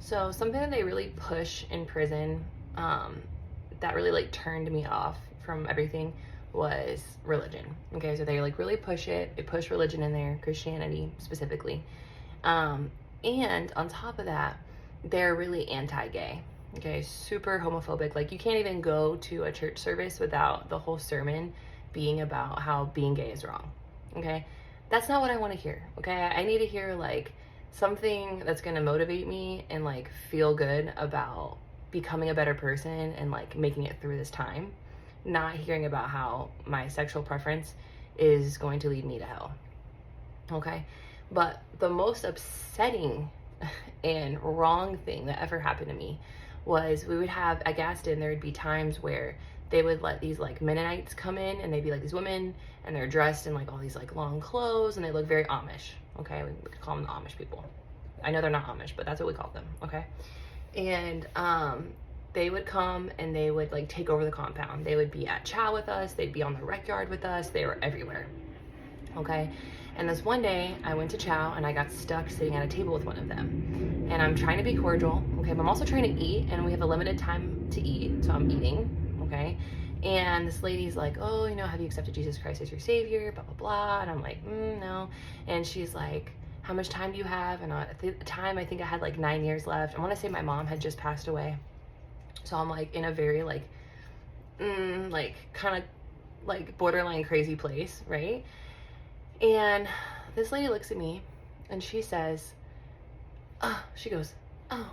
So something that they really push in prison, that really like turned me off from everything was religion. Okay, so they like really push it. They push religion in there, Christianity specifically. And on top of that, they're really anti-gay. Okay, super homophobic. Like you can't even go to a church service without the whole sermon being about how being gay is wrong. Okay, that's not what I want to hear. Okay, I need to hear like something that's going to motivate me and like feel good about becoming a better person and like making it through this time, not hearing about how my sexual preference is going to lead me to hell. Okay, but the most upsetting and wrong thing that ever happened to me was we would have at Gaston, there would be times where they would let these like Mennonites come in, and they'd be like these women, and they're dressed in like all these like long clothes, and they look very Amish. Okay, we could call them the Amish people. I know they're not Amish, but that's what we call them. Okay, and they would come and they would like take over the compound. They would be at chow with us. They'd be on the rec yard with us. They were everywhere. Okay, and this one day I went to chow and I got stuck sitting at a table with one of them, and I'm trying to be cordial. Okay, but I'm also trying to eat, and we have a limited time to eat, so I'm eating. Okay, and this lady's like, oh, you know, have you accepted Jesus Christ as your savior, blah blah blah, and I'm like, no. And she's like, how much time do you have? And at the time I think I had like 9 years left. I want to say my mom had just passed away, so I'm like in a very like like kind of like borderline crazy place, right? And this lady looks at me and she says, she goes, oh,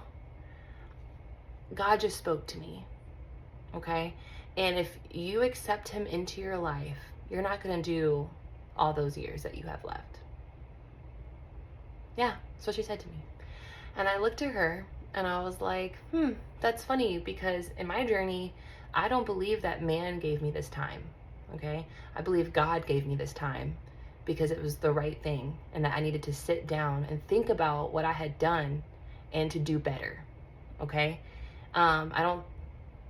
God just spoke to me. Okay, and if you accept him into your life, you're not going to do all those years that you have left. Yeah, that's what she said to me. And I looked at her and I was like, that's funny, because in my journey, I don't believe that man gave me this time. Okay, I believe God gave me this time because it was the right thing, and that I needed to sit down and think about what I had done and to do better. Okay, I don't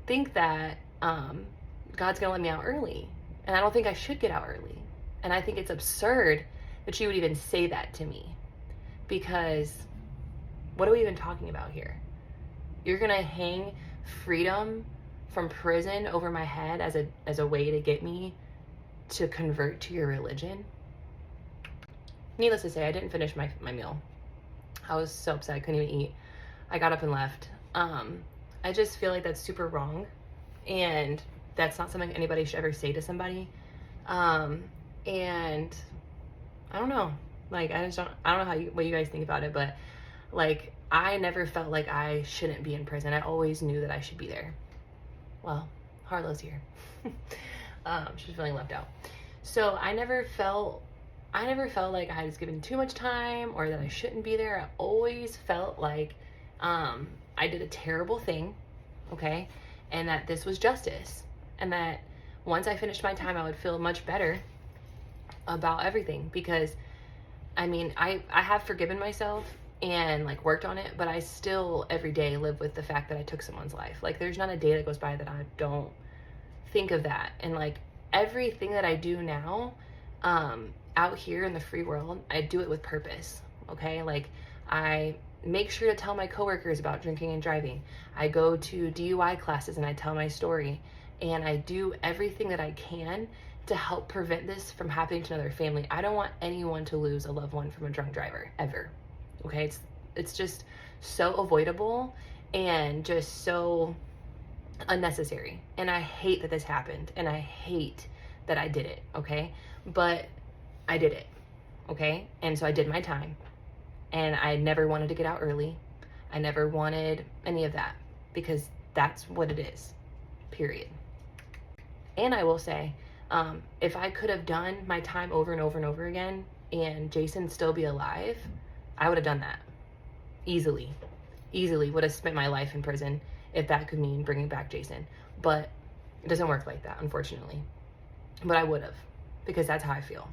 think that God's gonna let me out early, and I don't think I should get out early. And I think it's absurd that she would even say that to me, because what are we even talking about here? You're gonna hang freedom from prison over my head as a way to get me to convert to your religion? Needless to say, I didn't finish my meal. I was so upset I couldn't even eat. I got up and left. I just feel like that's super wrong, and that's not something anybody should ever say to somebody. And I don't know, like I don't know what you guys think about it, but like I never felt like I shouldn't be in prison. I always knew that I should be there. Well, Harlow's here. She's feeling left out. So I never felt like I was given too much time or that I shouldn't be there. I always felt like I did a terrible thing, okay? And that this was justice. And that once I finished my time, I would feel much better about everything. Because, I mean, I have forgiven myself and like worked on it, but I still every day live with the fact that I took someone's life. Like there's not a day that goes by that I don't think of that. And like everything that I do now, out here in the free world, I do it with purpose. Okay, like I make sure to tell my coworkers about drinking and driving. I go to DUI classes and I tell my story, and I do everything that I can to help prevent this from happening to another family. I don't want anyone to lose a loved one from a drunk driver ever. Okay, it's just so avoidable and just so unnecessary, and I hate that this happened, and I hate that I did it. Okay, but I did it. Okay, and so I did my time, and I never wanted to get out early. I never wanted any of that, because that's what it is, period. And I will say, if I could have done my time over and over and over again and Jason still be alive, I would have done that easily would have spent my life in prison if that could mean bringing back Jason. But it doesn't work like that, unfortunately. But I would have, because that's how I feel.